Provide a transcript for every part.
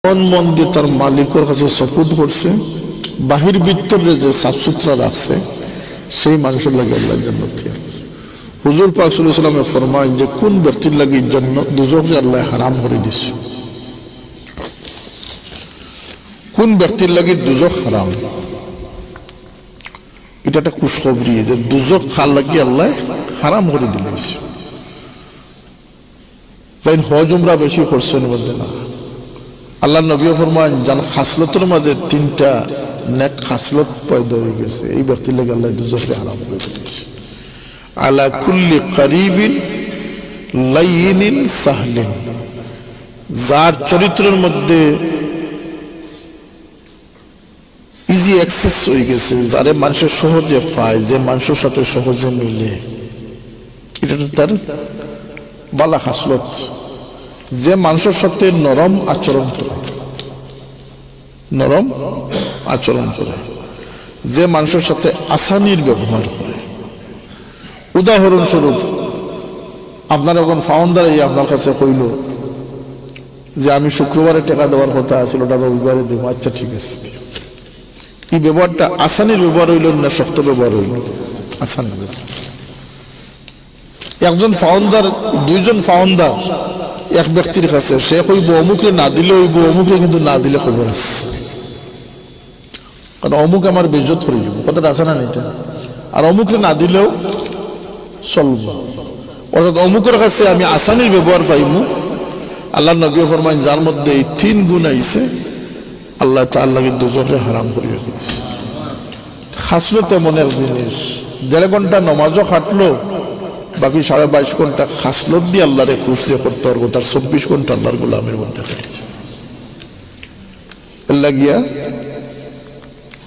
মন দিয়ে তার মালিকের কাছে সপুদ করছে, বাহির ভিতরে যে সাফ সুতরা রাখছে, সেই মানুষের লাগে আল্লাহ জান্নাত তৈরি করছে। হুজুর পাক সাল্লাল্লাহু আলাইহি ওয়াসাল্লাম ফরমায় যে কোন ব্যক্তির লাগি জান্নাত দুজখকে আল্লাহ হারাম করে দিছে, কোন ব্যক্তির লাগি দুজখ হারাম, এটা একটা খুশখবরি যে দুজখ খাল লাগি আল্লাহ হারাম করে দিয়েছে। তাই হজ উমরা বেশি করছেন বলতে না, আল্লাহ নবী ফরমান যান খাসলতের মাঝে তিনটা নেক খাসলত পয়দা হয়ে গেছে, এই ব্যক্তির লাগে আল্লাহ দুজখকে হারাম করে দিয়েছে। আলা কুল্লি করিবিন লাইনিন সাহলিন, যার চরিত্রের মধ্যে ইজি অ্যাক্সেস হয়ে গেছে, যারে মানুষের সহজে পায়, যে মানুষের সাথে সহজে মিলে, এটা তার বালা খাসলত। যে মানুষের সাথে নরম আচরণ করে, নরম আচরণ করে, যে মানুষের সাথে আসানির ব্যবহার করে। উদাহরণস্বরূপ আপনার এখন ফাউন্ডার এই আপনার কাছে কইল যে আমি শুক্রবারে টাকা দেওয়ার কথা আছিল, ওটা রবিবারে দেব, আচ্ছা ঠিক আছে। এই ব্যবহারটা আসানির ব্যবহার হইল না শক্ত ব্যবহার হইল? আসানি। একজন ফাউন্ডার, দুইজন ফাউন্ডার এক ব্যক্তির কাছে, সে কইব অমুকরে না দিলে হইব, অমুকরে কিন্তু না দিলে খবর আছে, কারণ অমুক আমার বেইজ্জত করে দিব, কথাটা আছে না এটা, আর অমুকরে না দিলেও চলব। অর্থাৎ অমুকের কাছে আমি আসানির ব্যবহার পাইমু। আল্লাহ নবী ফরমায় যার মধ্যে এই তিন গুণ আইছে, আল্লাহ তাআলাকে দুজখে হারাম করিয়া দিয়েছে। খাসলত এমন এক জিনিস, 1.5 ঘন্টা নমাজও খাটলো, বাকি 22.5 ঘন্টা খাসলত দিয়ে আল্লাহরে খুশি করতে পারবো, তার 24 ঘন্টা আল্লাহর গোলামের মধ্যে খাইছে। আল্লাহ গিয়া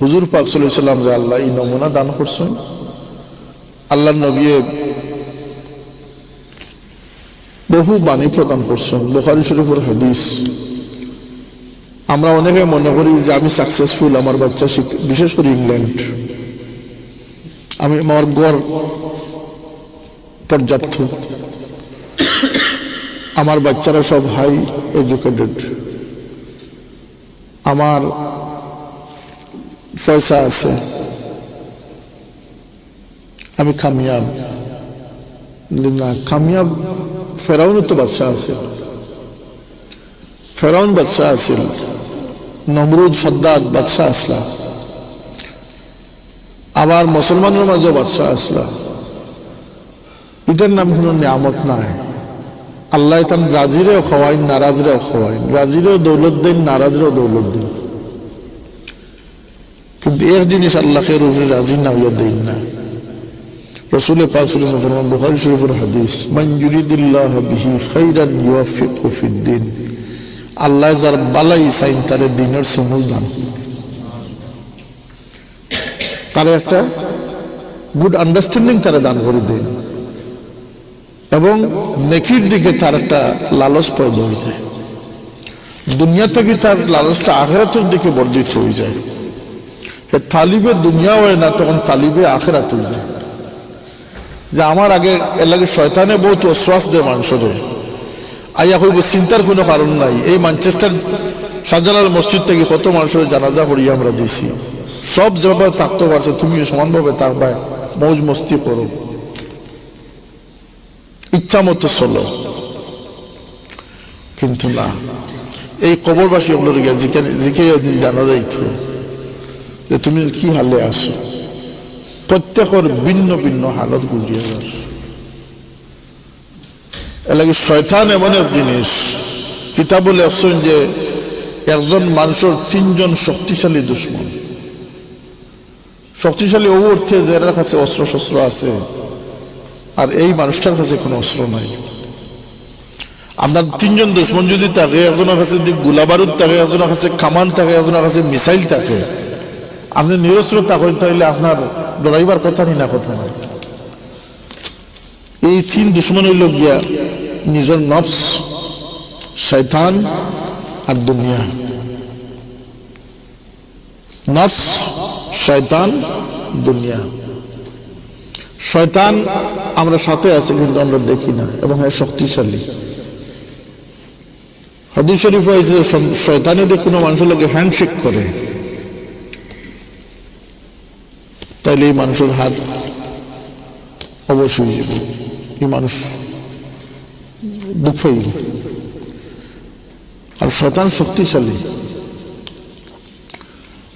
হুজুর পাক সাল্লাল্লাহু আলাইহি ওয়াসাল্লাম যে আল্লাহ এই নমুনা দান করছেন, আল্লাহ নবী বহু বাণী প্রদান করছেন। বুখারী শরীফের হাদিস। আমরা অনেকে মনে করি যে আমি সাকসেসফুল, আমার বাচ্চা, বিশেষ করে ইংল্যান্ড, আমি আমার গড় পর্যাপ্ত, আমার বাচ্চারা সব হাই এডুকেটেড, আমার পয়সা আছে, আমি কামিয়াব। না, কামিয়াব ফেরাউন তো বাদশাহ আছে, ফেরাউন বাদশাহ আছিল, নমরুদ সাদ্দাত বাদশাহ আসলা, আবার মুসলমানের মাঝে বাদশাহ আসলা। এটার নাম কোনো নিয়ামত নাই। আল্লাহ তান রাজিরেও খাওয়াইন, নারাজরেও খাওয়াইন, রাজিরেও দৌলত দেন, নারাজরেও দৌলত দেন, কিন্তু এক জিনিস আল্লাহকে রূপে রাজি না হইয়া দেন না। রাসূল পাক সাল্লাল্লাহু আলাইহি ওয়া সাল্লাম, বুখারী শরীফের হাদিস, মান ইউরিদিল্লাহু বিহি খাইরান ইউওয়াফিকহু ফিদ্দিন, আল্লাহ যার বালাই চাইন তারে দ্বীনের সমুল দান, তার একটা গুড আন্ডারস্ট্যান্ডিং তারা দান করে দেন, এবং নেকির দিকে তার একটা লালস পয়দা হয়ে যায়। দুনিয়া থেকে তার লালসটা আখিরাতের দিকে বর্ধিত হয়ে যায়। তালিবে দুনিয়া হয় না, তখন তালিবে আখিরাত হয়ে যায়। যে আমার আগে এর লাগে শয়তানে বহুত অশ্বাস দেয় মানুষের, আইয়া কইব চিন্তার কোনো কারণ নাই। এই ম্যানচেস্টার শাহজালাল মসজিদ থেকে কত মানুষের জানাজা পড়িয়ে আমরা দিছি, সব যেভাবে থাকতে পারছে, তুমি সমানভাবে থাকবা, মৌজ মস্তি করো, ইচ্ছা মতো চলো। কিন্তু না, এই কবরবাসী ওগুলোর জিকে জানা যাইত যে তুমি কি হালে আসো, প্রত্যেকের ভিন্ন ভিন্ন হালত গুজরিয়ে যাস। এর লাগে শয়তান এমন এক জিনিস, কিতাবে লেখছেন যে একজন মানুষের 3 জন শক্তিশালী দুশ্মন। শক্তিশালী ও অর্থে যার কাছে অস্ত্র শস্ত্র আছে, আর এই মানুষটার কাছে কোনো অস্ত্র নাই। আপনার 3 জন দুশ্মন যদি থাকে, একজনের কাছে গোলাবারুদ থাকে, একজনের কাছে কামান থাকে, একজনের কাছে মিসাইল থাকে, আপনি নিরস্ত্র থাকেন, তাহলে আপনার ডরাইবার কথা নি না, কথা নাই। এই 3 দুশ্মন হইল গিয়া নিজের নফস, শয়তান আর দুনিয়া। নফস, শয়তান, দুনিয়া। শয়তান আমরা সাথে আছে কিন্তু আমরা দেখি না, এবং শক্তিশালী। হাদিস শরীফ হয়েছে শয়তানে যদি কোনো মানুষের লোকে হ্যান্ডশেক করে তাইলে এই মানুষের হাত অবশ্যই যাবে, এই মানুষ দুঃখ হইব। আর শয়তান শক্তিশালী।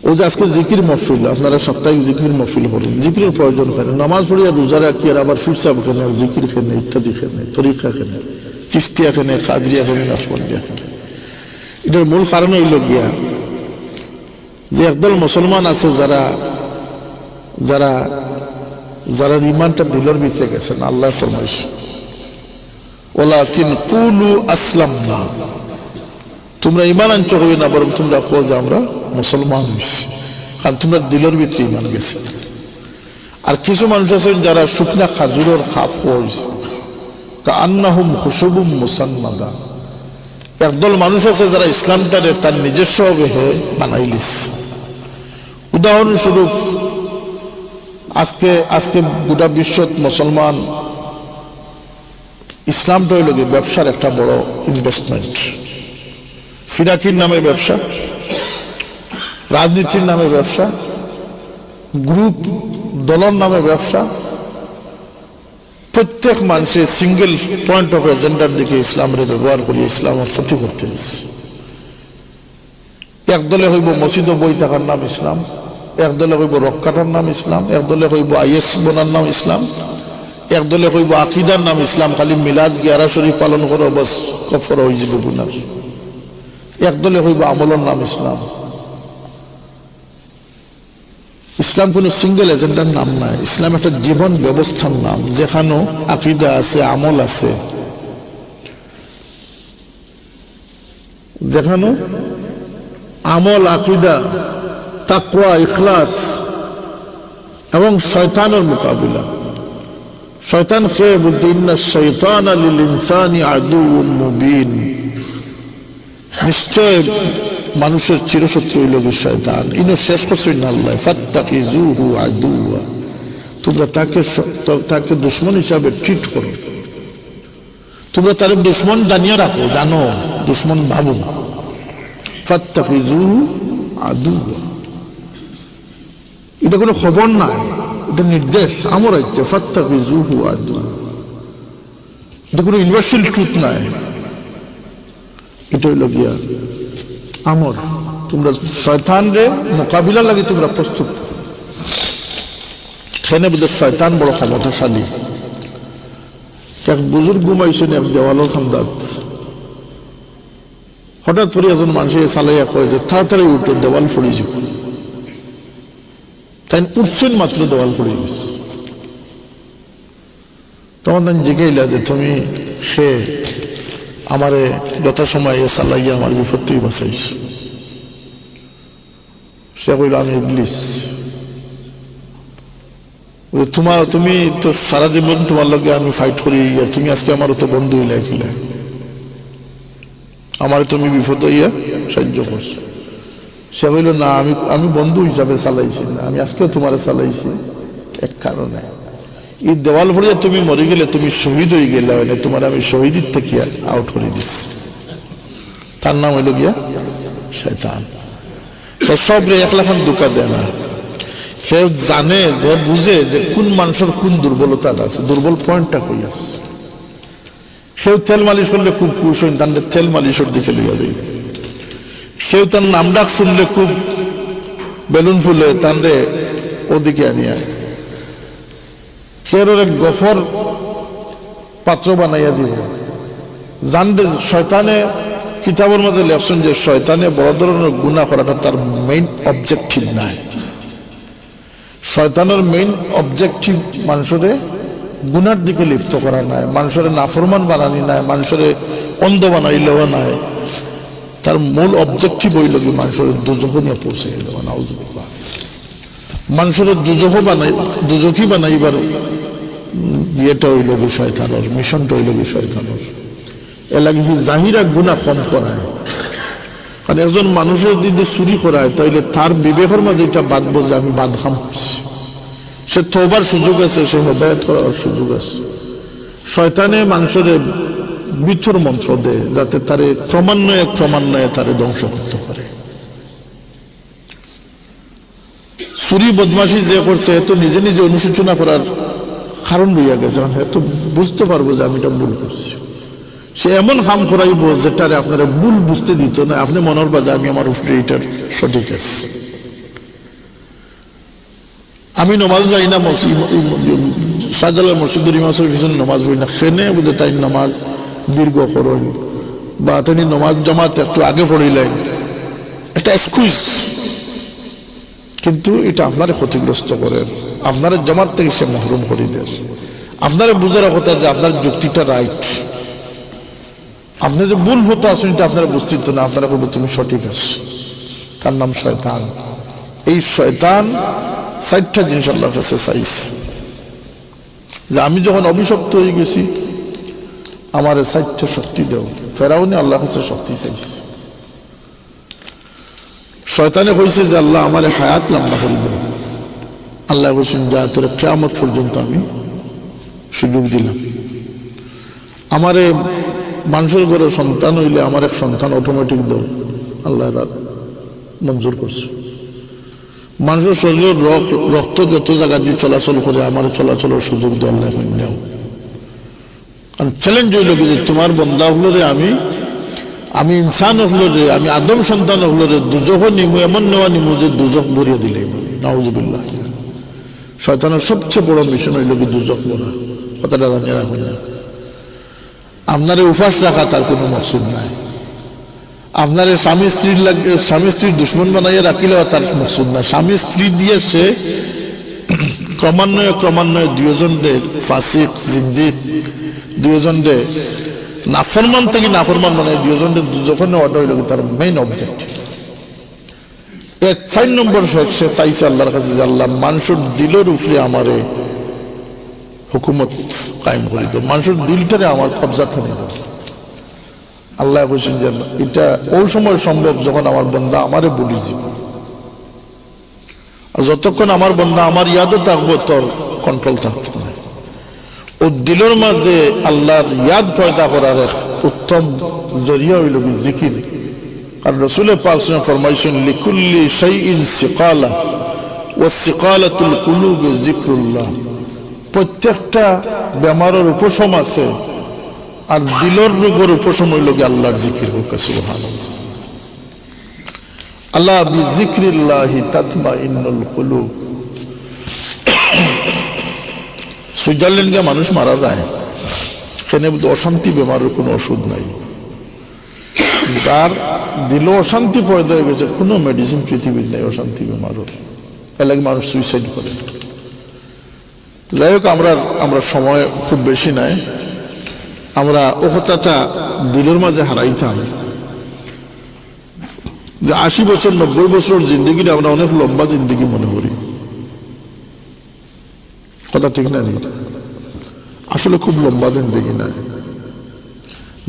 ও যে আজকে জিকির মহফিল, আপনারা সাপ্তাহিক জিকির মহফিল করেন, জিকিরের প্রয়োজন কেন? নামাজ পড়িয়া রোজা রাখি আর আবার ফিরসাব খেনে, জিকির খেনে, ইত্যাদি খেনে, তরিকা খেনে, চিস্তিয়া খেনে, কাদরিয়া খেনে, নাশবন্দিয়া খেনে। এটার মূল কারণ হইল গিয়া যে একদল মুসলমান আছে যারা যারা যারা ইমানটা দিলের ভিতরে গেছেন। আল্লাহ ফরমাইছে ওয়ালাকিন কুলু আসলামনা, তোমরা ইমান আনছো হইবে না, বরং তোমরা কো যে আমরা মুসলমান হইছি, কারণ তোমরা দিলের ভিতরে ইমান গেছে। আর কিছু মানুষ আছেন যারা শুকনা খাজুরের খাপ হয়েছে, কান্নাহুম খুশুবুম মুসান্নাদা। একদল মানুষ আছে যারা ইসলামটারে তার নিজস্ব ভাবে বানাইলিস। উদাহরণস্বরূপ আজকে গোটা বিশ্বত মুসলমান ইসলামটা হইল ব্যবসার একটা বড় ইনভেস্টমেন্ট। ফিরাকির নামে ব্যবসা, রাজনীতির নামে ব্যবসা, গ্রুপ দলের নামে ব্যবসা। প্রত্যেক মানুষের সিঙ্গেল পয়েন্ট অফ এজেন্ডার দিকে ইসলামের ব্যবহার করি, ইসলামের ক্ষতি করতে গেছে। একদলে হইব মসজিদ বই থাকার নাম ইসলাম, একদলে হইব রক্ষাটার নাম ইসলাম, একদলে হইব আইএস বোনার নাম ইসলাম, একদলে হইব আকিদার নাম ইসলাম, খালি মিলাদ গিয়ারা শরীফ পালন করো বাস কফর হয়ে যাবে গুনাহ। একদলে হইব আমলের নাম ইসলাম। ইসলাম কোন সিঙ্গেল এজেন্ডার নাম নাই, ইসলাম একটা জীবন ব্যবস্থার নাম, যেখানে আকিদা আছে, আমল আছে, যেখানে আমল, আকিদা, তাকওয়া, ইখলাস এবং শয়তানের মোকাবিলা। শয়তান খেয়ে বলতে ইন্না শাইতানা লিল ইনসানি আদুউন মুবিন, নিশ্চয় মানুষের চিরশত্রু হইল শয়তান। ইনো শেষ করছেন না আল্লাহ, ফাত্তাকিজুহু আদুওয়া, তোমরা তাকে দুশমন হিসাবে ট্রিট করো, তোমরা তার দুশমন জানিয়ে রাখো, জানো দুশমন ভাবো। ফাত্তাকিজুহু আদুওয়া, এটা কোনো খবর নাই, এটা নির্দেশ, আমার ইচ্ছে। ফাত্তাকিজুহু আদুওয়া, এটা কোনো ইউনিভার্সাল ট্রুথ নাই, এটা হইল গিয়া আমর। তোমরা শয়তানরে মোকাবিলা লাগে তোমরা প্রস্তুত। খেনে বোধ শয়তান বড় ক্ষমতাশালী। এক বুজুর্গ ঘুমাইছেন এক দেওয়ালের খান্দাত, হঠাৎ করে একজন মানুষের চালাইয়া কয় যে তাড়াতাড়ি উঠো, দেওয়াল পড়ে যাব। তাই উঠছেন মাত্র দেওয়াল পড়ে গেছে। তখন তাই জিজ্ঞাইলা যে তুমি সে আমারে যথাসময় চালাইয়া আমার বিপদ থেকে বাঁচাইছ। সে কইল আমি ইবলিস। তুমি তো সারা জীবন তোমার লগে আমি ফাইট করি, তুমি আজকে আমার তো বন্ধু হইলা খেলে, আমার তুমি বিপদ হইয়া সাহায্য করছো। সে কইল না, আমি বন্ধু হিসাবে চালাইছি না, আমি আজকেও তোমার চালাইছি এক কারণে, এই দেওয়াল ভরিয়া তুমি মরে গেলে তুমি শহীদ হয়ে গেলে, তোমার আমি শহীদের থেকে আউট করে দিচ্ছি। তার নাম হইল গিয়া শয়তান। সব রে এক লাখান দুকা দেয় না। সে জানে, যে বুঝে যে কোন মানুষের কোন দুর্বলতাটা আছে, দুর্বল পয়েন্টটা কই আছে। সেও তেল মালিশ করলে খুব খুশ হইন, তার তেল মালিশের দিকে লইয়া দেয়। সেও তার নাম ডাক শুনলে খুব বেলুন ফুলে, তানরে ওদিকে আনিয়া কেউ এক গফর পাত্র বানাইয়া দিব। জানবে শয়তানে কিতাবের মধ্যে লেখছেন যে শয়তানে বড় ধরনের গুনাহ করাটা তার মেইন অবজেক্টিভ নাই। শয়তানের মেইন অবজেক্টিভ মানুষের গুনার দিকে লিপ্ত করা নাই, মানুষের নাফরমান বানানি নাই, মানুষের অন্ধ বানাইলেও নাই। তার মূল অবজেক্টিভ হইল কি মানুষের দুজখ নিয়ে পৌঁছে গেল। নাউযুবিল্লাহ। মানুষের দুজখী বানাইবার ইয়েটা হইল কি শয়তানের, মিশনটা হইল কি শয়তানের। এর লাগে জাহিরা গুনাহ কম করায়। কারণ একজন মানুষের যদি চুরি করায় তাইলে তার বিবেকের মাঝে এটা বাঁধবো যে আমি বাদখাম করছি। সে তওবার সুযোগ আছে, সে হেদায়েত করার সুযোগ আছে। শয়তানে মানুষের বিথর মন্ত্র দেয় যাতে তারে ক্রমান্বয়ে তারে ধ্বংস করতে পারে। চুরি বদমাশি যে করছে তো নিজে নিজে অনুশোচনা করার কারণ রইয়া গেছে, তো বুঝতে পারবো যে আমি এটা ভুল করছি। সে এমন হাম করাইব যেটারে আপনারা ভুল বুঝতে দিত না, আপনি মনের বাজে আমি আমার উপরে এটার সঠিক আছে। আমি নমাজ যাই না, শাহজালাল মসজিদুর ইমাম সাহেবের পিছনে নমাজ পড়ি না, সেনে বুঝে তাই নামাজ দীর্ঘ করেন বা তিনি নমাজ জমাতে একটু আগে পড়িলেন, একটা এক্সকিউজ, কিন্তু এটা আপনারে ক্ষতিগ্রস্ত করেন, আপনার জমাত থেকে সে মহরুম করে দেন। আপনারা বুঝার কথা যে আপনার যুক্তিটা রাইট, আপনি যে ভুল হতো আসেন এটা আপনারা বুঝতেন না, আপনারা বলবো তুমি সঠিক আছো। তার নাম শয়তান। এই শয়তান 60টা জিনিস আল্লাহর কাছে চাইছে যে আমি যখন অভিশপ্ত হয়ে গেছি আমার 60টা শক্তি দেও। ফেরাউনি আল্লাহর কাছে শক্তি চাইছে। শয়তানে কইছে যে আল্লাহ আমার হায়াত লম্বা করে দেব। আল্লাহ বলছেন যা তোর কিয়ামত পর্যন্ত আমি সুযোগ দিলাম। আমারে মানুষের ঘরে সন্তান হইলে আমার এক সন্তান অটোমেটিক দেব, আল্লাহ মঞ্জুর করছে। মানুষের শরীরের রক্ত যত জায়গা দিয়ে চলাচল করে আমার চলাচলের সুযোগ দেওয়া আল্লাহ নেও। কারণ চ্যালেঞ্জ হইল কি যে তোমার বন্দা হলো রে আমি ইনসান হলো রে, আমি আদম সন্তান হলো রে, দুজখ নিমু এমন নেওয়া নিমু যে দুজখ ভরিয়ে দিলে নাউজুবিল্লাহ। শয়তানের সবচেয়ে বড় মিশন হইল কি দুজখ মরা। কথাটা জানিয়ে রাখুন না। আপনারে উপাস রাখা তার কোনো মকসুদ নাই। আপনারে স্বামী স্ত্রীর দুশ্মন বানাইয়া রাখিলেও তার মকসুদ না। স্বামী স্ত্রী দিয়ে সে ক্রমান্বয়ে দুজনদের ফাসিক জিন্দিক, দুজনদের নাফরমান থেকে নাফরমান মানে দুজনদের যখন নেওয়াটা হইল তার মেইন অবজেক্টিভ। 4 নম্বর সে চাইছে আল্লাহর কাছে যে আল্লাহ মানুষের দিলের উপরে আমারে হুকুমত কায়েম করে দাও, মানুষের দিলটারে আমার কবজা থামিয়ে দাও। আল্লাহ বলছেন যে এটা ওই সময় সম্ভব যখন আমার বন্দা আমারে বলি যাব, আর যতক্ষণ আমার বন্দা আমার ইয়াদও থাকবো তোর কন্ট্রোল থাকতো না। ও দিলের মাঝে আল্লাহর ইয়াদ পয়দা করার এক উত্তম জরিয়া হইল জিকির। আর রাসূল পাক ফরমাইছেন লিকুল্লি শাইইন সিকালা ওয়াস সিকালাতুল কুলুবি যিকরুল্লাহ। প্রত্যেকটা বেমারের উপশম আছে, আর দিলের রোগের উপশম হইল আল্লাহর জিকির হোক। সুবহানাল্লাহ। আল্লাহ বিযিকরিল্লাহি তাতমাইন্নুল কুলুব। সুইজারল্যান্ডে মানুষ মারা যায়, সেখানে অশান্তি বেমারের কোনো ওষুধ নাই। যার দিল অশান্তি পয়দা হয়ে গেছে, কোনো মেডিসিন পৃথিবীর নেই অশান্তি বেমারের, এলাকায় মানুষ সুইসাইড করে। যাই হোক, আমরা সময় খুব বেশি নাই, আমরা ও কথাটা দিলের মাঝে হারাইতাম যে 80 বছর 90 বছর জিন্দগিটা আমরা অনেক লম্বা জিন্দগি মনে করি। কথা ঠিক না? আসলে খুব লম্বা জিন্দগি নাই।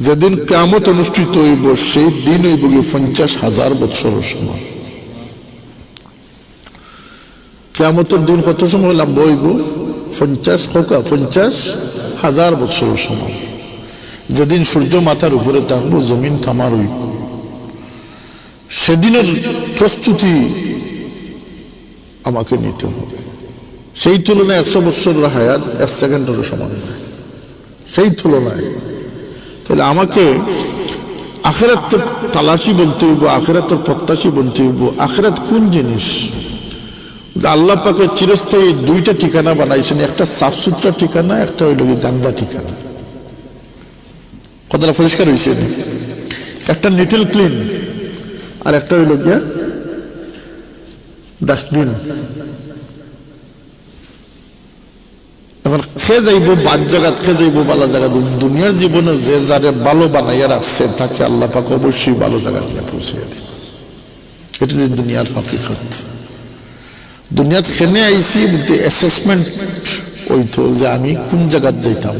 যেদিন কিয়ামত অনুষ্ঠিত হইব সেই দিন হইব 50,000 বছরের সময়। কিয়ামতের দিন কত সময় লম্বা হইব? 50,000 বছরের সময়। যেদিন সূর্য মাথার উপরে থাকবো, জমিন থামার হইব, সেদিনের প্রস্তুতি আমাকে নিতে হবে। সেই তুলনায় 100 বছরের হায়াত 1 সেকেন্ডের সমান নয়। সেই তুলনায় তাহলে আমাকে আখিরাতের তালাশি বলতে হইব, আখিরাতের প্রত্যাশী বলতে হইব। আখিরাত কোন জিনিস? আল্লাহ পাকে চিরস্থায়ী 2টা ঠিকানা বানাইছেন, একটা সাফ সুতরা ঠিকানা, একটা হইল গান্দা ঠিকানা। কথাটা পরিষ্কার হয়েছে? একটা নিটেল ক্লিন আর একটা হইল গিয়া ডাস্টবিন। এখন খেয়ে যাইব বাদ জায়গা, খেয়ে যাইব ভালো জায়গা। দুনিয়ার জীবনে যে যারে ভালো বানাইয়া রাখছে তাকে আল্লাহ পাক অবশ্যই ভালো জায়গা দিয়ে পৌঁছে দেবে। এটা দুনিয়ার হাকিকত। দুনিয়াত খেনে আইসি বলতে অ্যাসেসমেন্ট হইতো যে আমি কোন জায়গায় যাইতাম।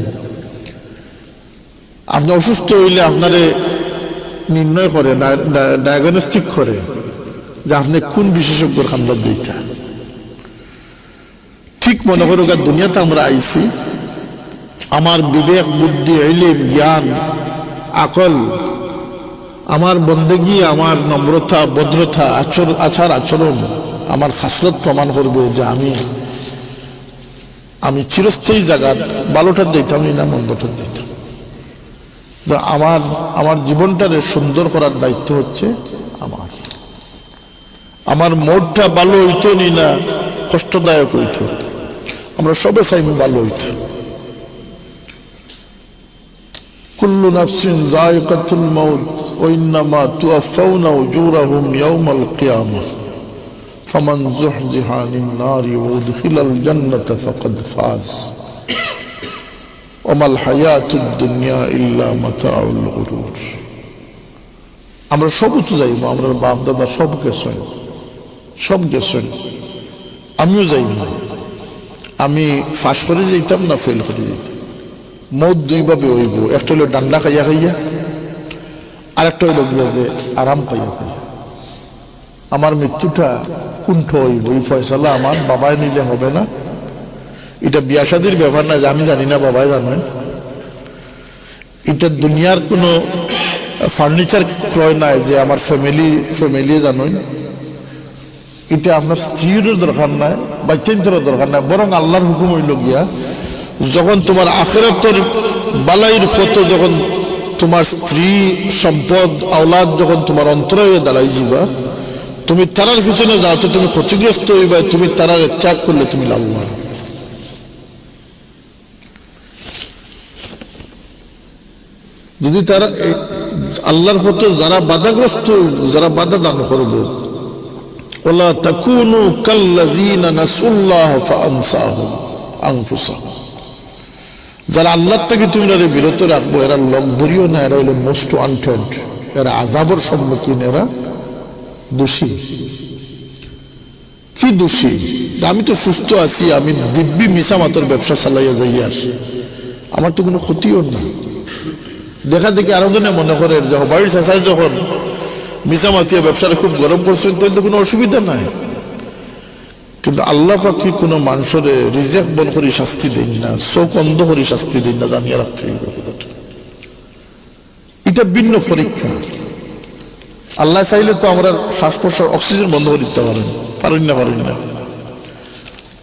আপনি অসুস্থ হইলে আপনারে নির্ণয় করে, ডায়াগনস্টিক করে যে আপনি কোন বিশেষজ্ঞর খান্দার দিতা। ঠিক মনে করো দুনিয়াতে আমরা আইসি আমার বিবেক, বুদ্ধি, ইলম, জ্ঞান, আকল, আমার বন্দেগী, আমার নম্রতা, ভদ্রতা, আচার আচরণ, আমার খাসরত প্রমাণ করবে যে আমি চিরস্থায়ী জায়গাত ভালোটা দিতাম না মন্দটা দিতাম। আমার জীবনটারে সুন্দর করার দায়িত্ব হচ্ছে আমার মোড়টা ভালো হইতো নি না কষ্টদায়ক হইতো, আমরা সবে চাইমি ভালো হইতো। কুল্লু নাফসিন যায়িকাতুল মাউত ওয়া ইন্নামা তুওয়াফাউনা উজুরাহুম ইয়াওমাল কিয়ামাহ ফামান যুহজিহা আনিন নারি ওয়া উদখিলাল জান্নাতা ফাকাদ ফাজ ওয়া মাল হায়াতুদ দুনিয়া ইল্লা মাতাউল গুরুর। আমরা সব তো যাইব, আমরা বাপ দাদা সব গেছেন, আমিও যাইব। আমি ফাঁস করে যেতাম না ফেল করে যেতাম। মত দুই ভাবে হইব, একটা হইল ডান্ডা খাইয়া খাইয়া, আর একটা হইল যে আরাম পাইয়া খাইয়া। আমার মৃত্যুটা কুণ্ঠ হইব, এই ফয়সালা আমার বাবায় নিলে হবে না। এটা বিয়া শাদির ব্যাপার না যে আমি জানি না বাবায় জানেন। এটা দুনিয়ার কোনো ফার্নিচার ক্রয় নাই যে আমার ফ্যামিলি জানেন। এটা আপনার স্ত্রীর দরকার নাই, বাচ্চাদের দরকার নাই, বরং আল্লাহর হুকুম হইল গিয়া যখন তোমার আখিরাতের বালাইর ফটো, যখন তোমার স্ত্রী, সম্পদ, আওলাদ যখন তোমার অন্তরে দাঁড়াই যাবা, তুমি তারার পিছনে যাও তো তুমি ক্ষতিগ্রস্ত হইবা, তুমি তারার ত্যাগ করলে তুমি লাভবান। যদি তারা আল্লাহর ফটো যারা বাধাগ্রস্ত, যারা বাধা দান করবো, ওয়ালা তাকুনু কাল্লাযীনা নাসুল্লাহ ফাআনসাহুম আনফুসাহুম, যারা আল্লাহ থেকে তোমরা বিরত রাখবো, এরা লোক ধরিও না, এরা হইল মোস্ট ওয়ান্টেড, এরা আযাবের সম্মুখীন, এরা দোষী। কি দোষী? আমি তো সুস্থ আছি, আমি দিব্যি মিশামাতর ব্যবসা চালাইয়া যাই, আর আমার তো কোনো ক্ষতিও না। দেখা দেখি আরো জনে মনে করে যখন বাড়ির চেঁচায় যখন মিশামাতিয়া ব্যবসাটা খুব গরম করছেন, তাহলে তো কোনো অসুবিধা নাই। কিন্তু আল্লাহ পাক কি কোনো মানুষের রিজেক্ট বন করি শাস্তি দেন না, চোখ অন্ধ করি শাস্তি দেন না, জানিয়ে রাখতে হবে কথাটা। এটা ভিন্ন পরীক্ষা। আল্লাহ চাইলে তো আমরা শ্বাস প্রশ্বাস অক্সিজেন বন্ধ করে দিতে পারেন না।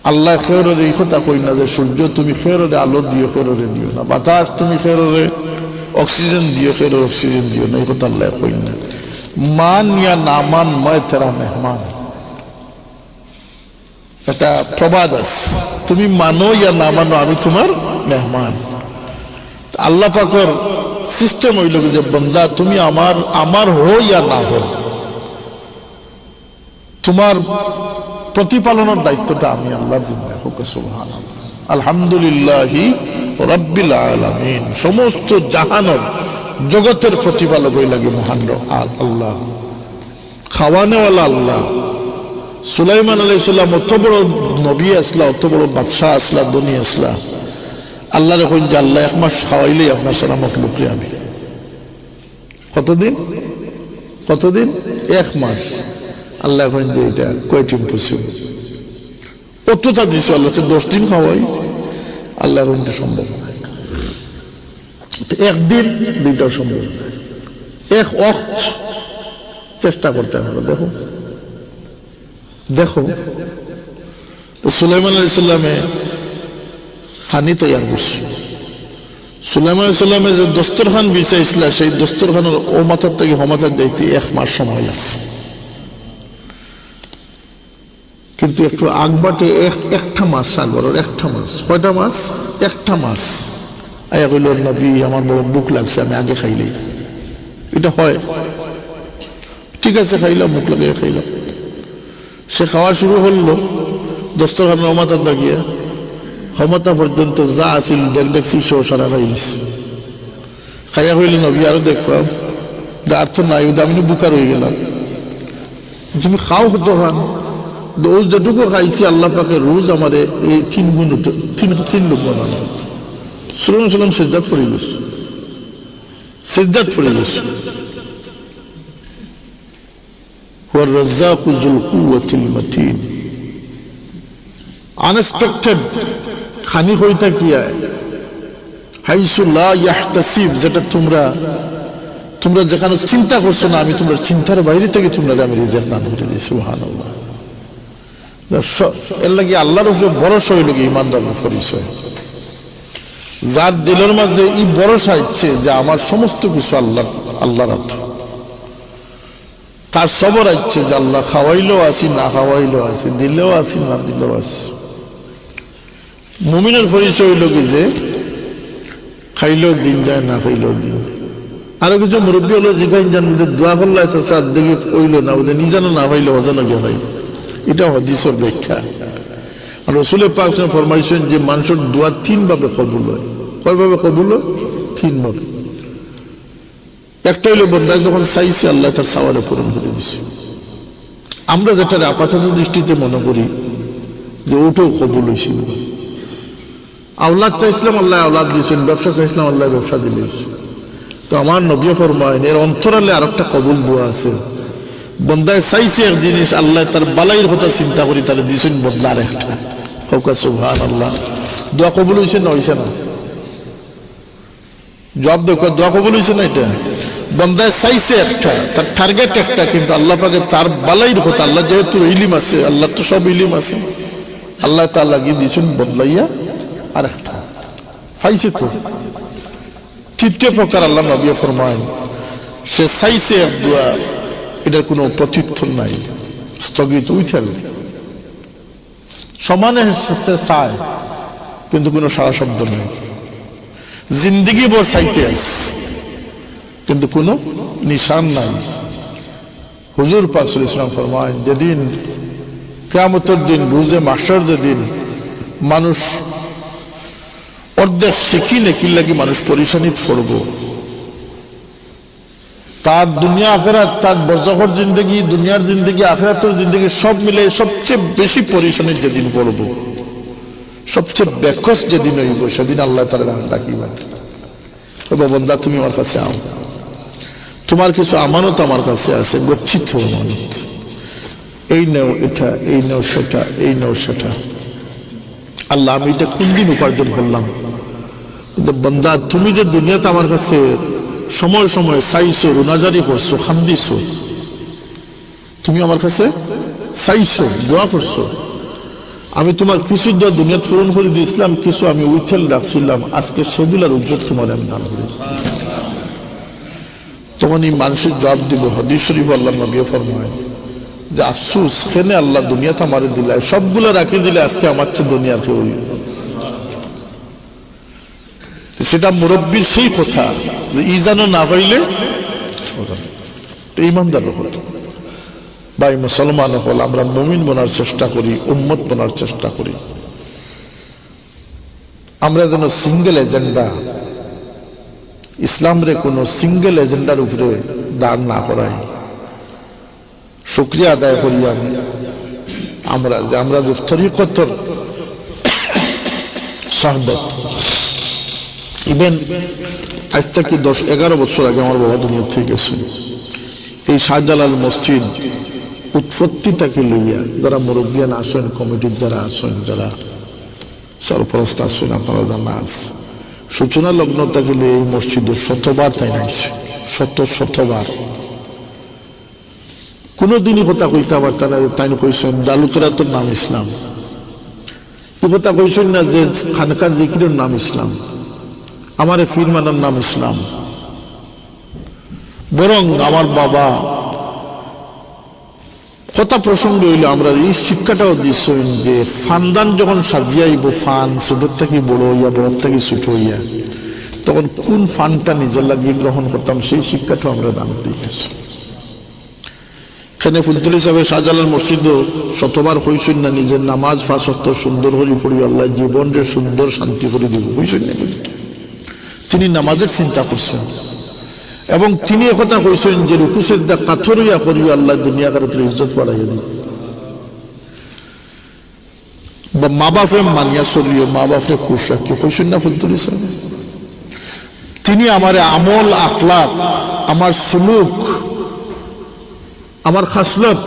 আল্লাহ খেয়রের এই কথা কই না যে সূর্য তুমি খেয়রে আলো দিও, খেয়রে দিও না, বাতাস তুমি খেয়রে অক্সিজেন দিও, খেয়রে অক্সিজেন দিও না, এই কথা আল্লাহ কই না। মান ইয়া না মান, মই তেরা মেহমান, এটা প্রবাদ আছে। তুমি মানো ইয়া না মানো, আমি তোমার মেহমান। আল্লাহ পাকের সিস্টেম হইল যে বন্দা তুমি আমার হো ইয়া না হো, তোমার প্রতিপালনের দায়িত্বটা আমি আল্লাহর জিম্মায়। হোক সুবহানাল্লাহ, আলহামদুলিল্লাহি রাব্বিল আলামিন। সমস্ত জাহানের জগতের প্রতিপালক হই লাগে মহান আল্লাহ, খাওয়ানেওয়ালা আল্লাহ। সুলাইমান আলাইহিস সালাম অত বড় নবী আসলা, অত বড় বাদশাহ আসলা, ধনী আসলা, আল্লাহর কইন যে আল্লাহ 1 মাস খাওয়াইলেই আপনার সালামত লুকরে আমি। কতদিন? 1 মাস। আল্লাহ কইন যে এটা কোয়াইট ইম্পসিবল। কতটা দিছে আল্লাহ, 10 দিন খাওয়াই, আল্লাহ কইন এটা সম্ভব না। একদিন দুইটা সম্ভব না, এক ওয়াক্ত চেষ্টা করতে হবে। দেখো তো সুলাইমান আলাইহিস সালামে খানি তৈয়ার করছে। সুলাইমান আলাইহিস সালামে যে দস্তরখান বিছাইছিল, সেই দস্তরখানের ও মাথার থেকে হমাথার যাইতে 1 মাস সময় লাগছে। কিন্তু একটু আগবাটে একটা মাছ, সাগরের একটা মাছ, কয়টা মাছ? একটা মাছ। আয়া কইল নবী আমার বড় বুক লাগছে, আমি আগে খাইলেই। এটা হয়, ঠিক আছে খাইলাম, বুক লাগে খাইলাম। সে খাওয়া শুরু করলো, দস্তরখানের হমাতার দাগিয়া হমাতা পর্যন্ত যা আছিল দেখছি সে সারা খাইলিস। খাইয়া হইলে নবী আরো দেখলাম আর তো নাই, আমি বুকার হয়ে গেলাম। তুমি খাও হতো খান, ওই যেটুকু খাইছি আল্লাহ পাকে রোজ আমার এই 3 গুণ, 3 লোক বানানো। সুলাইমান সালাম সিজদাত পড়ে গেছে। হুয়ার রাজ্জাকু যুল কুওয়াতিল মাতিন। আনএক্সপেক্টেড খানি হইতা কি হাইসু লা ইয়াহতাসিব, যেটা তোমরা যেখানে চিন্তা করছো না, আমি তোমার চিন্তার বাইরে থেকে তোমরা আমি রিজিক দান করে দিই। সুবহানাল্লাহ। এর লাগি আল্লাহর উপরে ভরসা হইল কি ইমানদারের পরিচয়। যার দিলের মাঝে এই ভরসা ইচ্ছে যে আমার সমস্ত কিছু আল্লাহর হাতে, তার সবর ইচ্ছে যে আল্লাহ খাওয়াইলেও আসি, না খাওয়াইলেও আসি, দিলেও আসি, না দিলেও আসি। মুমিনের পরিচয় হইল কি যে খাইলেও দিন যায়, না খাইলেও দিন। আরো কিছু মুরব্বী হলো জিজ্ঞাসা জান দোয়া করলে স্যার দেখি হইল না, ওদের নিজানো না হইলে অজানো গে হয়। এটা হাদিসের ব্যাখ্যা। রাসূল পাক ফরমাইছেন যে মানুষের দোয়া 3 ভাবে কবুল হয়। কয়ভাবে কবুল হয়? 3 ভাবে। একটা হইলো বান্দা যখন চাইছে আল্লাহ তার চাওয়ারে পূরণ করে দিছে। আমরা যেটা আপাতত দৃষ্টিতে মনে করি যে ওটাও কবুল হয়েছিল। আওলাদ চাইছিলাম আল্লাহ আওলাদ দিয়েছেন, ব্যবসা চাইছিলাম আল্লাহ ব্যবসা দিয়েছেন। তো আমার নবী ফরমায়েন এর অন্তরালে আর একটা কবুল দোয়া আছে। বন্দায় চাইছে এক জিনিস, আল্লাহ তার বালাইয়ের কথা চিন্তা করি তাহলে দিয়েছেন বদলার একটা। সুবহানাল্লাহ। দোয়া কবুল হয়েছে না হয়েছে না? জবাব দেখো, দোয়া কবুল হয়েছে না? এটা বন্দায় চাইছে একটা, তার টার্গেট একটা, কিন্তু আল্লাহ পাকে তার বালাইয়ের কথা, আল্লাহ যেহেতু ইলিম আছে, আল্লাহ তো সব ইলিম আছে, আল্লাহ তাআলা লাগিয়ে দিয়েছেন বদলাইয়া আর একটা পাইছে। তো তৃতীয় প্রকার আল্লাহ নবী ফরমায়েন সে চাইছে এক দোয়া, এটার কোনো প্রত্যুত্তর নাই, স্থগিত উঠে সমানে সে চায় কিন্তু কোনো সারা শব্দ নেই। জিন্দিগি ভর চাইতে আস কিন্তু কোনো নিশান নাই। হুজুর পাক সাল্লাল্লাহু আলাইহি ওয়াসাল্লাম ফরমায়েন যেদিন কিয়ামতের দিন, রোজে মাহশর যেদিন মানুষ অর্ধেক শিখি নেকি লাগি মানুষ পরিশানিত পড়ব, তার দুনিয়া আখিরাত, তার বরজাখর জিন্দগি, দুনিয়ার জিন্দগি, আখিরাতের জিন্দগি সব মিলে সবচেয়ে বেশি পরিশানির যেদিন পড়ব, সবচেয়ে বেকস যেদিন হইব, সেদিন আল্লাহ তাআলা ডাকিবেন, তবে বান্দা তুমি আমার কাছে আও, তোমার কিছু আমানত আমার কাছে আছে, গচ্ছিত আমানত, এই নেও এটা, এই নেও সেটা, এই নেও সেটা। আল্লাহ আমি এটা কোন দিন উপার্জন করলাম? বান্দা তুমি যে দুনিয়াতে আমার কাছে সময় সময় চাইছো, রুনাজারি করছো, খান্দিছো, তুমি আমার কাছে চাইছো, দোয়া করছো, আমি তোমার কিছু দোয়া দুনিয়া পূরণ করে দিয়েছিলাম, কিছু আমি উইথেল রাখছিলাম, আজকে সেগুলার উজ্জ্বল তোমার আমি দান করে দিচ্ছি। তখন এই মানুষের জবাব দিব, হাদিস শরীফ আল্লাহ নবী ফরমায় যে আফসোস কেন আল্লাহ দুনিয়াতে আমার দিলে, সবগুলো রাখি দিলে আজকে আমার চেয়ে দুনিয়ার কেউ। সেটা মুরব্বীর সেই কথা যে ই যেন না পাইলে ইমানদার কথা। ভাই মুসলমান হল, আমরা মুমিন বনার চেষ্টা করি, উম্মত বনার চেষ্টা করি, আমরা যেন সিঙ্গেল এজেন্ডা, ইসলামরে কোনো সিঙ্গেল এজেন্ডার উপরে দাঁড় না করাই। শুকরিয়া আদায় করি আমরা যে তরিকতর সাহবত, ইভেন আজ থেকে 10-11 বছর আগে আমার বাবা দুনিয়া থেকে গেছে। এই শাহজালাল মসজিদ উৎপত্তিটাকে লইয়া যারা মুরব্বিয়ান আসেন, কমিটির যারা আসেন, যারা সরপরস্ত আসেন, আপনারা জানা আছে, সূচনা লগ্ন থেকে এই মসজিদে 100বার তাই নাইছে, 100বার। কোনদিনই কথা কইতে আবার তাই কইছেন জালুকেরাতের নাম ইসলাম, এ কথা কইছেন না যে খানকার জিকিরের নাম ইসলাম, আমার ফিরমানের নাম ইসলাম। বরং আমার বাবা কথা প্রসঙ্গ হইলে আমরা এই শিক্ষাটাও দিচ্ছেন যে ফানদান যখন সাজিয়াইব, ফান ছোট থেকে বড় হইয়া, বড় থেকে ছোট হইয়া, তখন কোন ফানটা নিজের লাগিয়ে গ্রহণ করতাম, সেই শিক্ষাটাও আমরা দান করে গেছি। এখানে ফুলতলি সাহেব শাহজালাল মসজিদও 100বার কইছেন না নিজের নামাজ 5 ওয়াক্ত সুন্দর করে পড়ি, আল্লাহ জীবনকে সুন্দর শান্তি করে দিব, কইছেন না? তিনি নামাজের চিন্তা করছেন এবং তিনি একথা কইছেন যে রুকু সিজদা কাতরিয়া করি আল্লাহ দুনিয়া কারতের ইজ্জত বাড়াইয়া দিবে। বা মা বাপে মানিয়া চলিও, মা বাপরে খুশ রাখিও, কইছেন না ফুলতলি সাহেব? তিনি আমার আমল, আখলাক, আমার সুলুক, আমার খাসলত,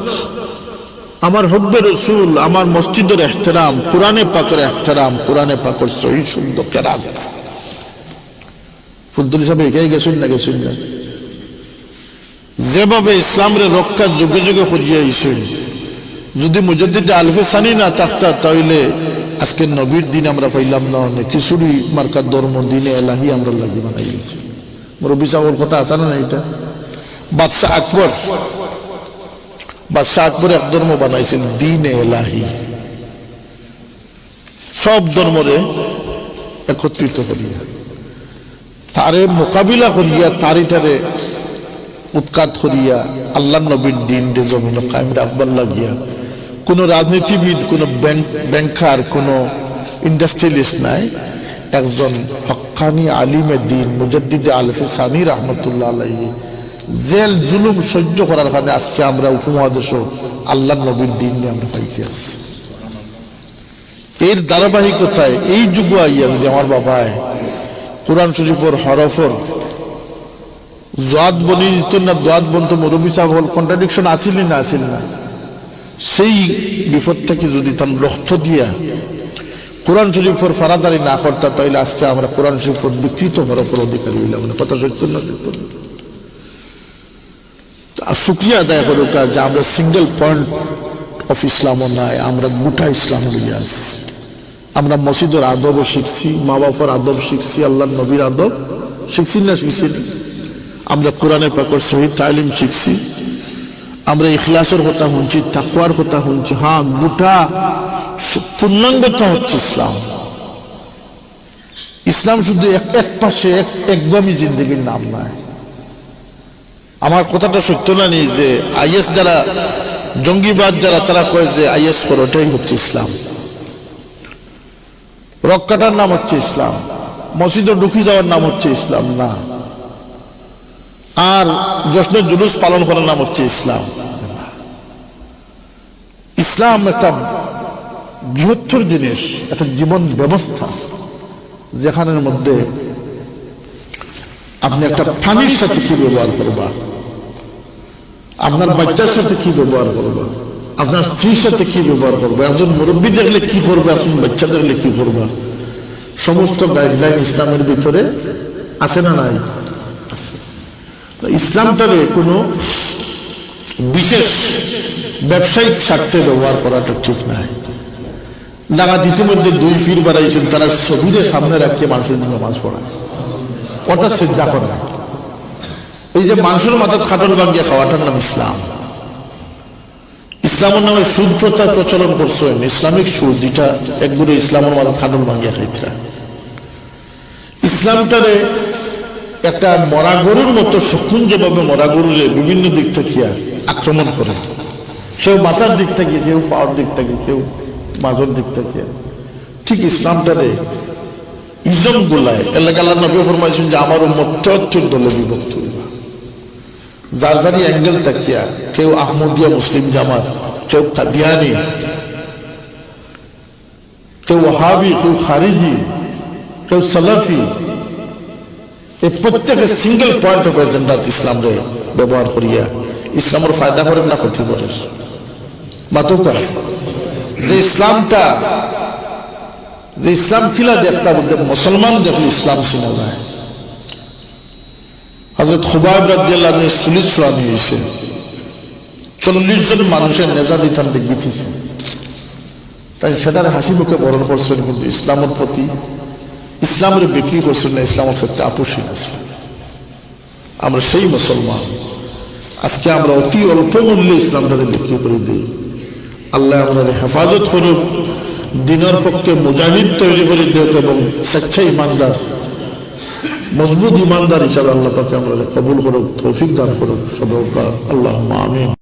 আমার হব্বে রসুল, আমার মসজিদের এহতেরাম, কোরআনে পাকের এহতেরাম, কোরআনে পাকের সহি শুদ্ধ কেরাত, ফুদ্দুল সাহেব একাই গেছেন না যেভাবে ইসলামের রক্ষা যুগে যুগে করিয়া আইছেন, যদি মুজাদ্দিদ আলফে সানি না থাকতা তাহলে আজকে নবীর দিন আমরা পাইলাম না, অনেক খিচুড়ি মার্কার ধর্ম দিনে এলাহি আমরা লাগি বানাই গেছি। মুরব্বী সাহেবের কথা আছে না এটা? বাদশাহ আকবর এক ধর্ম বানাইছেন দিনে এলাহি, সব ধর্মরে একত্রিত করিয়া তারে মোকাবিলা করিয়া তারিটারে উৎখাত করিয়া আল্লাহ নবীর দিন রে জমিন কায়েম রাখবার লাগিয়া কোন রাজনীতিবিদ, কোন ব্যাংকার, কোন ইন্ডাস্ট্রিয়ালিস্ট নাই, একজন হক্কানি আলিমে দিন মুজাদ্দিদ আলফে সানি রহমতুল্লাহ আলাইহি জেল জুলুম সহ্য করার কারণে আজকে আমরা উপমহাদেশ আল্লাহ নবীর দিন নিয়ে আমরা পাইতে আসছি। এর ধারাবাহিকতায় এই যুগ আইয়া যদি আমার বাবায় কোরআন শরীফের হরফর জাত বনি দিত না, দাঁত বলতো মুরব্বী সাহেব হল কন্ট্রাডিকশন আসিল না, সেই বিপদ থেকে যদি তার লক্ষ দিয়া কোরআন শরীফের ফারাদারি না করতা তাহলে আজকে আমরা কোরআন শরীফের বিকৃত হরফের অধিকারী হইলাম না। কথা সত্য না? শুক্রিয়া আদায় করুক যে আমরা সিঙ্গেল পয়েন্ট অফ ইসলামও নাই, আমরা গোটা ইসলাম বুঝে আসছি। আমরা মসজিদের আদবও শিখছি, মা বাবার আদব শিখছি, আল্লাহ নবীর আদব শিখছি না শিখছি? আমরা কোরআনে পাকের সহিহ তালিম শিখছি, আমরা ইখলাসের কথা শুনছি, তাকওয়ার কথা শুনছি। হ্যাঁ, গোটা পূর্ণাঙ্গতা হচ্ছে ইসলাম। ইসলাম শুধু এক পাশে একদমই জিন্দগির নাম নয়। আমার কথাটা সত্য না নেই যে আইএস যারা জঙ্গিবাদ যারা তারা কয় যে আইএস করাটাই হচ্ছে ইসলাম, রক কাটার নাম হচ্ছে ইসলাম, মসজিদে ঢুকি যাওয়ার নাম হচ্ছে ইসলাম না, আর জশ্নের জুলুস পালন করার নাম হচ্ছে ইসলাম। ইসলাম একটা বৃহত্তর জিনিস, একটা জীবন ব্যবস্থা, যেখানের মধ্যে আপনি একটা প্রাণীর সাথে কি ব্যবহার করবা, আপনার বাচ্চার সাথে কি ব্যবহার করবা, আপনার স্ত্রীর সাথে কি ব্যবহার করবা, একজন মুরব্বী দেখলে কি করবে, একজন বাচ্চা দেখলে কি করবা, সমস্ত গাইডলাইন ইসলামের ভিতরে আছে না নাই? আছে। ইসলামটারে কোনো বিশেষ ব্যবসায়িক স্বার্থে ব্যবহার করাটা ঠিক নাই। লাগাত ইতিমধ্যে 2 ফির বাড়াইছেন, তারা ছবিরে সামনে রাখতে মানুষের নামাজ পড়ায়, ওটা সিদ্ধা করে না। এই যে মানুষের মাথার খাটল ভাঙ্গিয়ে খাওয়াটার নাম ইসলাম। ইসলামের নামে সুদ প্রথা প্রচলন করছেন, ইসলামিক সুদ, এটা একগুলো ইসলামের মাথার খাটল ভাঙ্গিয়া খাইতরা। ইসলামটারে একটা মরা গরুর মতো সকুঞ্জভাবে মরা গরুরে বিভিন্ন দিক থেকে আক্রমণ করে, কেউ মাথার দিক থেকে, কেউ পাওয়ার দিক থেকে, কেউ মাঝের দিক থেকে। ঠিক ইসলামটারে ইজম গুলায় এলাকা নবী ফরমাইছেন যে আমার উম্মত 73 দলে বিভক্ত হইবা, যার যারি অ্যাঙ্গেল তাকিয়া, কেউ আহমদিয়া মুসলিম জামাত, কেউ কাদিয়ানি, কেউ ওয়াহাবি, কেউ খারিজি, কেউ সালাফি, এই প্রত্যেকে সিঙ্গেল পয়েন্ট অফ এজেন্ডা ইসলাম ব্যবহার করিয়া ইসলামের ফায়দা করেন না ক্ষতি করে। মাতুকা যে ইসলামটা, যে ইসলাম খিলা দেখতা বলতে মুসলমান দেখলে ইসলাম চিনা যায়। হযরত খুবাইব রাদিয়াল্লাহু আনহু সুলিস ছড়ানো হয়েছে, 40 জন মানুষের নেজা দিতাম গিয়েছে, তাই সেটার হাসি মুখে বরণ করছেন, কিন্তু ইসলামের প্রতি ইসলামের বিক্রি করছেন না, ইসলামের ক্ষেত্রে আপোষহীন আছে। আমরা সেই মুসলমান, আজকে আমরা অতি অল্প মূল্যে ইসলামটাকে বিক্রি করে দিই। আল্লাহ আমাদের হেফাজত করুক, দিনের পক্ষে মুজাহিদ তৈরি করে দেখ, এবং স্বেচ্ছা ইমানদার, মজবুত ইমানদার হিসাবে আল্লাহ তাকে আমরা কবুল করুক, তৌফিক দান করুক। সবাই আল্লাহুম্মা আমিন।